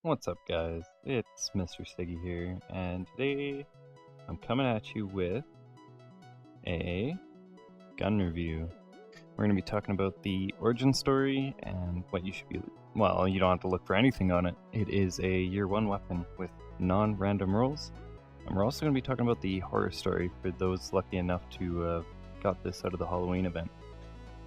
What's up, guys? It's Mr. Siggy here, and today I'm coming at you with a gun review. We're going to be talking about the origin story and what you should be. Well, you don't have to look for anything on it. It is a year one weapon with non-random rolls. And we're also going to be talking about the horror story for those lucky enough to got this out of the Halloween event.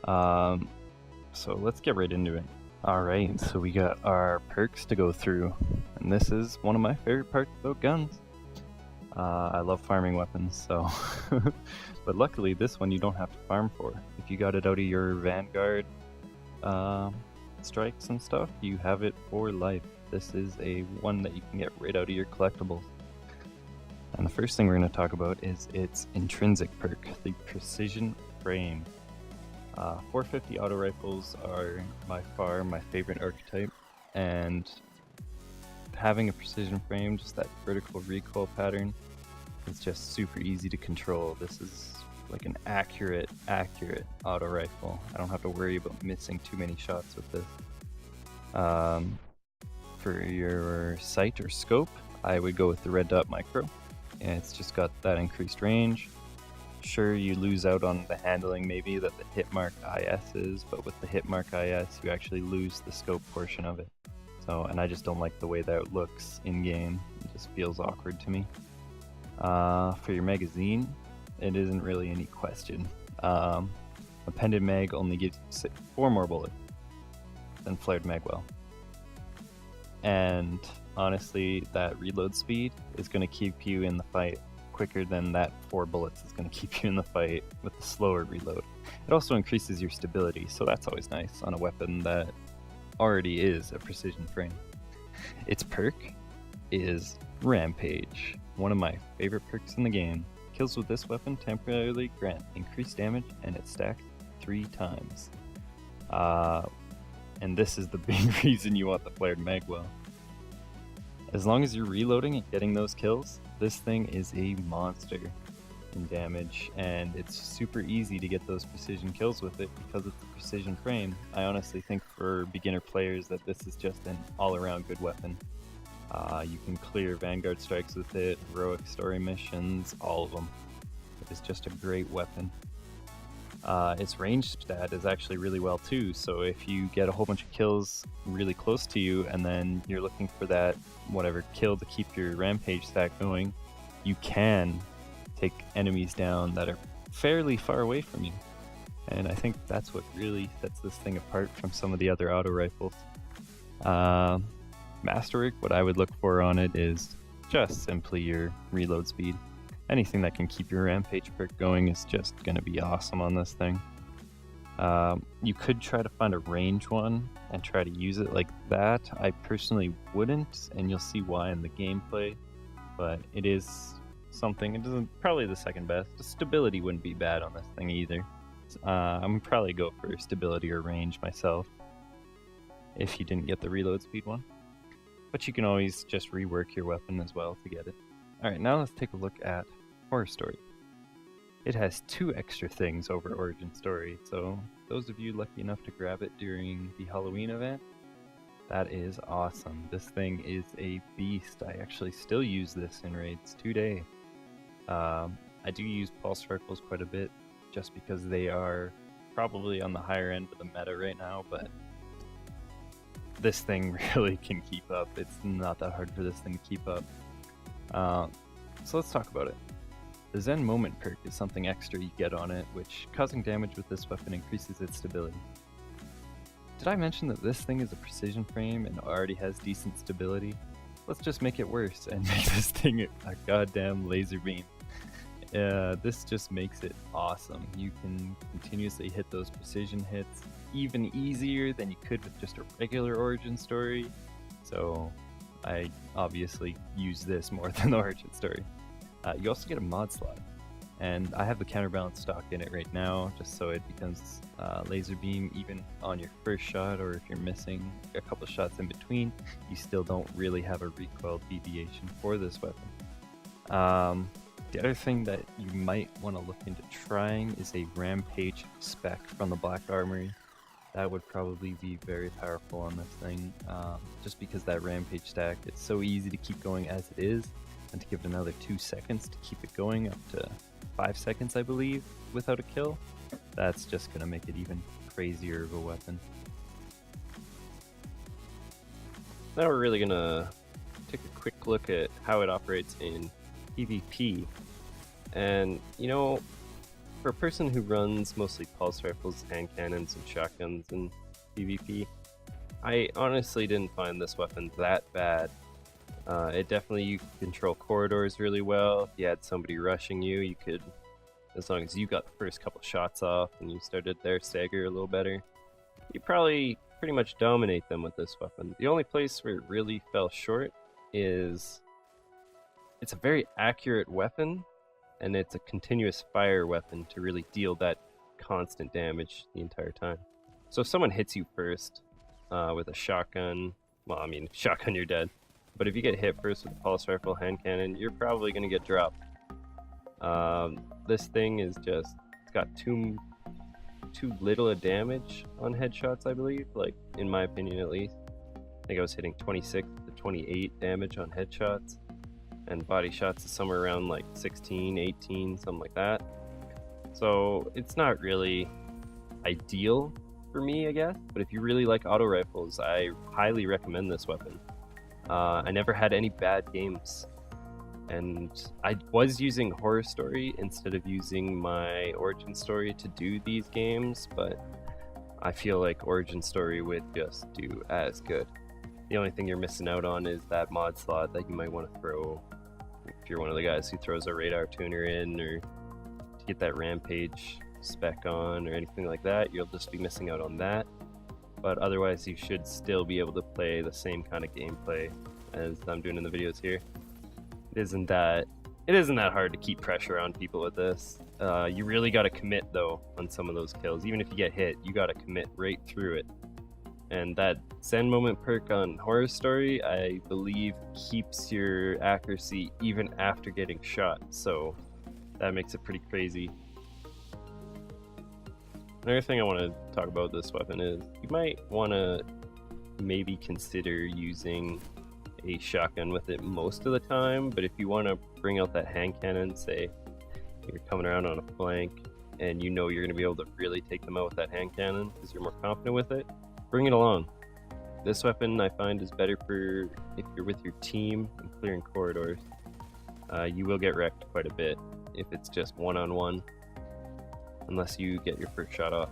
So let's get right into it. Alright, so we got our perks to go through, and this is one of my favorite parts about guns. I love farming weapons, so but luckily this one you don't have to farm for. If you got it out of your Vanguard strikes and stuff, you have it for life. This is a one that you can get right out of your collectibles. And the first thing we're going to talk about is its intrinsic perk, the precision frame. 450 auto rifles are by far my favorite archetype, and having a precision frame, just that vertical recoil pattern, is just super easy to control. This is like an accurate auto rifle. I don't have to worry about missing too many shots with this. For your sight or scope, I would go with the red dot micro. And it's just got that increased range. Sure, you lose out on the handling maybe that the hit mark IS is, but with the hit mark IS you actually lose the scope portion of it. So, and I just don't like the way that it looks in game. It just feels awkward to me. For your magazine, it isn't really any question. Appended mag only gives 4 more bullets than flared mag will. And honestly, that reload speed is going to keep you in the fight quicker than that 4 bullets is going to keep you in the fight with the slower reload. It also increases your stability, so that's always nice on a weapon that already is a precision frame. Its perk is Rampage, one of my favorite perks in the game. Kills with this weapon temporarily grant increased damage, and it stacks 3 times. And this is the big reason you want the flared magwell. As long as you're reloading and getting those kills, this thing is a monster in damage, and it's super easy to get those precision kills with it because it's a precision frame. I honestly think for beginner players that this is just an all-around good weapon. You can clear Vanguard strikes with it, heroic story missions, all of them. It is just a great weapon. Its range stat is actually really well too, so if you get a whole bunch of kills really close to you and then you're looking for that whatever kill to keep your rampage stack going, you can take enemies down that are fairly far away from you. And I think that's what really sets this thing apart from some of the other auto rifles. Masterwork, what I would look for on it is just simply your reload speed. Anything that can keep your rampage perk going is just going to be awesome on this thing. You could try to find a range one and try to use it like that. I personally wouldn't, and you'll see why in the gameplay, but it is something. It isn't probably the second best. The stability wouldn't be bad on this thing either. I'm gonna probably go for stability or range myself if you didn't get the reload speed one, but you can always just rework your weapon as well to get it. Alright, now let's take a look at Horror Story. It has 2 extra things over Origin Story, so those of you lucky enough to grab it during the Halloween event, that is awesome. This thing is a beast. I actually still use this in raids today. I do use pulse rifles quite a bit, just because they are probably on the higher end of the meta right now, but this thing really can keep up. It's not that hard for this thing to keep up. So let's talk about it. The Zen Moment perk is something extra you get on it, which causing damage with this weapon increases its stability. Did I mention that this thing is a precision frame and already has decent stability? Let's just make it worse and make this thing a goddamn laser beam. This just makes it awesome. You can continuously hit those precision hits even easier than you could with just a regular Origin Story. So I obviously use this more than the Origin Story. You also get a mod slot, and I have the counterbalance stock in it right now, just so it becomes laser beam even on your first shot, or if you're missing a couple shots in between, you still don't really have a recoil deviation for this weapon. The other thing that you might want to look into trying is a Rampage spec from the Black Armory. that would probably be very powerful on this thing, just because that rampage stack, it's so easy to keep going as it is, and to give it another 2 seconds to keep it going up to 5 seconds, I believe, without a kill, that's just going to make it even crazier of a weapon. Now we're really going to take a quick look at how it operates in PvP. And, you know, for a person who runs mostly pulse rifles, hand cannons, and shotguns in PvP, I honestly didn't find this weapon that bad. It definitely, you could control corridors really well. If you had somebody rushing you, you could, as long as you got the first couple shots off and you started their stagger a little better, you probably pretty much dominate them with this weapon. The only place where it really fell short is it's a very accurate weapon, and it's a continuous fire weapon to really deal that constant damage the entire time. So if someone hits you first with a shotgun, well, I mean, shotgun, you're dead. But if you get hit first with a pulse rifle, hand cannon, you're probably going to get dropped. This thing is just, it's got too little a damage on headshots, I believe, like, in my opinion at least. I think I was hitting 26 to 28 damage on headshots, and body shots is somewhere around like 16, 18, something like that. So it's not really ideal for me, I guess, but if you really like auto rifles, I highly recommend this weapon. I never had any bad games, and I was using Horror Story instead of using my Origin Story to do these games, but I feel like Origin Story would just do as good. The only thing you're missing out on is that mod slot that you might want to throw if you're one of the guys who throws a radar tuner in, or to get that rampage spec on or anything like that. You'll just be missing out on that. But otherwise, you should still be able to play the same kind of gameplay as I'm doing in the videos here. It isn't that hard to keep pressure on people with this. You really got to commit though on some of those kills. Even if you get hit, you got to commit right through it. And that Zen moment perk on Horror Story, I believe, keeps your accuracy even after getting shot. So that makes it pretty crazy. Another thing I want to talk about this weapon is you might want to maybe consider using a shotgun with it most of the time, but if you want to bring out that hand cannon, say you're coming around on a flank and you know you're going to be able to really take them out with that hand cannon because you're more confident with it, bring it along. This weapon I find is better for if you're with your team and clearing corridors. You will get wrecked quite a bit if it's just one-on-one, unless you get your first shot off.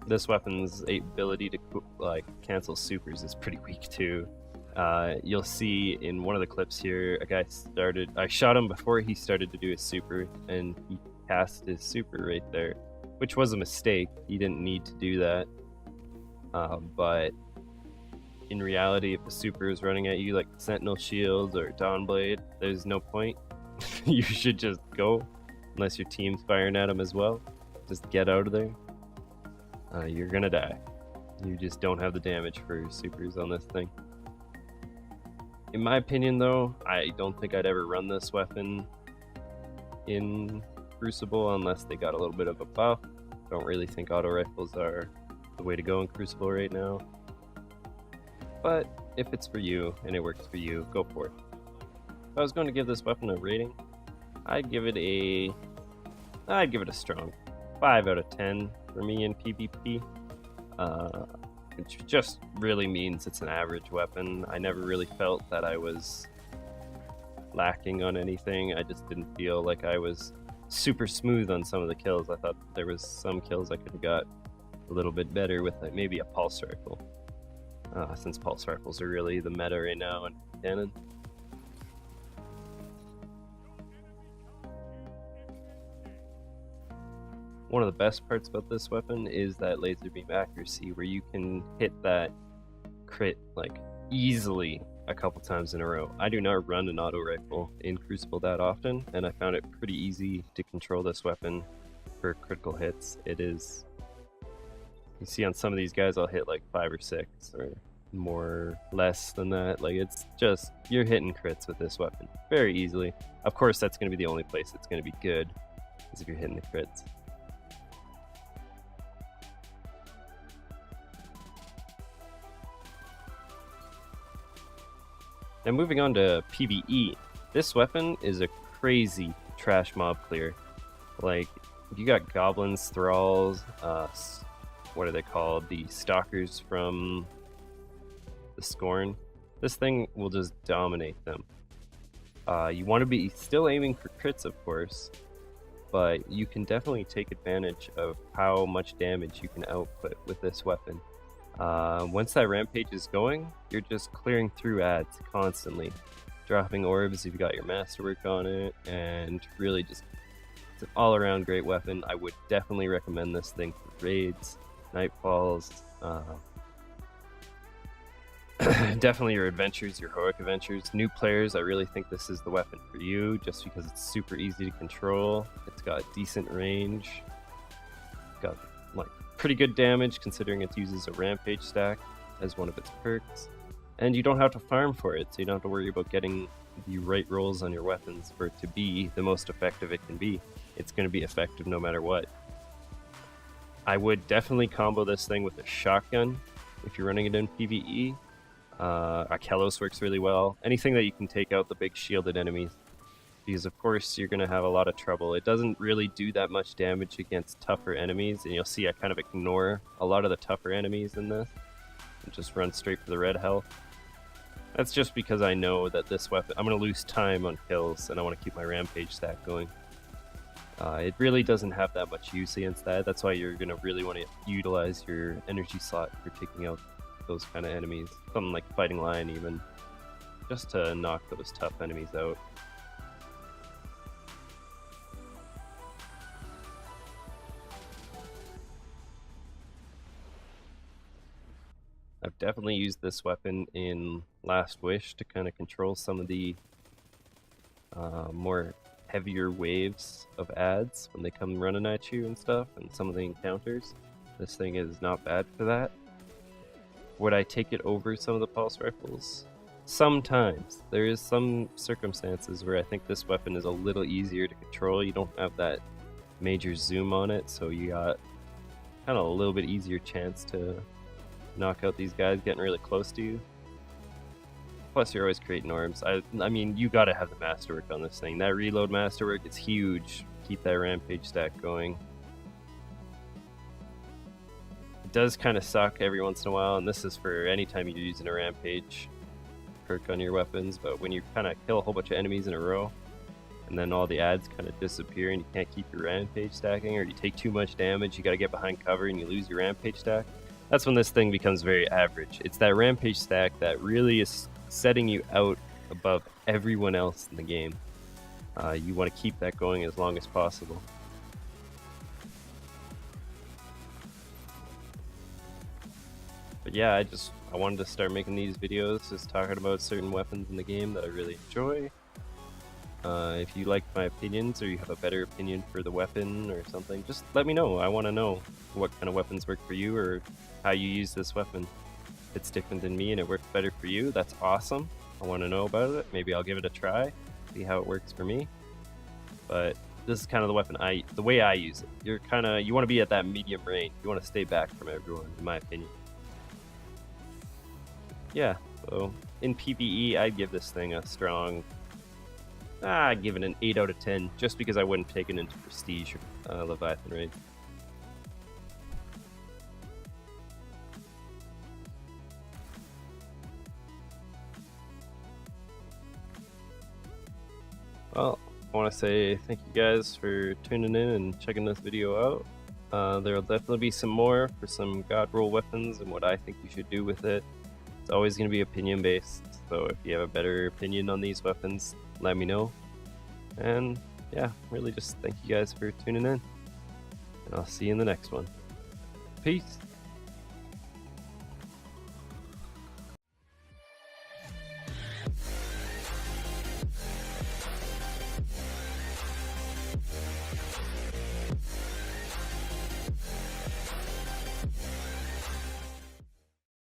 This weapon's ability to cancel supers is pretty weak too. You'll see in one of the clips here, a guy I shot him before he started to do his super, and he cast his super right there, which was a mistake. He didn't need to do that. But in reality, if the super is running at you like Sentinel Shield or Dawnblade, there's no point. You should just go, unless your team's firing at him as well. Just get out of there. You're gonna die. You just don't have the damage for supers on this thing. In my opinion though, I don't think I'd ever run this weapon in Crucible unless they got a little bit of a buff. Don't really think auto rifles are the way to go in Crucible right now. But if it's for you and it works for you, go for it. If I was going to give this weapon a rating, I'd give it a strong 5 out of 10 for me in PvP. Which just really means it's an average weapon. I never really felt that I was lacking on anything. I just didn't feel like I was super smooth on some of the kills. I thought there was some kills I could have got a little bit better with maybe a pulse rifle. Since pulse rifles are really the meta right now in cannon. One of the best parts about this weapon is that laser beam accuracy, where you can hit that crit like easily a couple times in a row. I do not run an auto rifle in Crucible that often, and I found it pretty easy to control this weapon for critical hits. It is, you see on some of these guys I'll hit like 5 or 6 or more, less than that. Like, it's just, you're hitting crits with this weapon very easily. Of course that's going to be the only place it's going to be good, is if you're hitting the crits. Now moving on to PvE, this weapon is a crazy trash mob clear. Like, you got goblins, thralls, what are they called? The stalkers from the Scorn. This thing will just dominate them. You want to be still aiming for crits, of course, but you can definitely take advantage of how much damage you can output with this weapon. Once that rampage is going, you're just clearing through ads constantly, dropping orbs if you got your masterwork on it, and really just, it's an all-around great weapon. I would definitely recommend this thing for raids, nightfalls, definitely your adventures, your heroic adventures. New players, I really think this is the weapon for you, just because it's super easy to control. It's got decent range, got like pretty good damage considering it uses a rampage stack as one of its perks, and you don't have to farm for it, so you don't have to worry about getting the right rolls on your weapons for it to be the most effective it can be. It's going to be effective no matter what. I would definitely combo this thing with a shotgun if you're running it in PvE. Akelos works really well. Anything that you can take out the big shielded enemies, because of course you're going to have a lot of trouble. It doesn't really do that much damage against tougher enemies, and you'll see I kind of ignore a lot of the tougher enemies in this and just run straight for the red health. That's just because I know that this weapon, I'm going to lose time on kills, and I want to keep my rampage stack going. It really doesn't have that much use against that. That's why you're going to really want to utilize your energy slot for taking out those kind of enemies. Something like Fighting Lion even, just to knock those tough enemies out. I've definitely used this weapon in Last Wish to kind of control some of the more heavier waves of ads when they come running at you and stuff, and some of the encounters. This thing is not bad for that. Would I take it over some of the pulse rifles? Sometimes. There is some circumstances where I think this weapon is a little easier to control. You don't have that major zoom on it, so you got kind of a little bit easier chance to knock out these guys getting really close to you. Plus, you're always creating orbs. I mean, you gotta have the masterwork on this thing. That reload masterwork, it's huge. Keep that rampage stack going. It does kind of suck every once in a while, and this is for any time you're using a rampage perk on your weapons, but when you kind of kill a whole bunch of enemies in a row, and then all the ads kind of disappear and you can't keep your rampage stacking, or you take too much damage, you gotta get behind cover and you lose your rampage stack, that's when this thing becomes very average. It's that rampage stack that really is setting you out above everyone else in the game. You want to keep that going as long as possible. But yeah, I wanted to start making these videos just talking about certain weapons in the game that I really enjoy. If you like my opinions, or you have a better opinion for the weapon or something, just let me know. I want to know what kind of weapons work for you, or how you use this weapon. If it's different than me and it works better for you, that's awesome. I want to know about it. Maybe I'll give it a try, see how it works for me. But this is kind of the weapon the way I use it. You want to be at that medium range. You want to stay back from everyone, in my opinion. Yeah, so in PvE, I'd give this thing a strong, I'd give it an 8 out of 10, just because I wouldn't take it into Prestige or Leviathan raid. Well, I want to say thank you guys for tuning in and checking this video out. There will definitely be some more for some god roll weapons and what I think you should do with it. It's always going to be opinion based, so if you have a better opinion on these weapons, let me know. And yeah, really just thank you guys for tuning in, and I'll see you in the next one. Peace!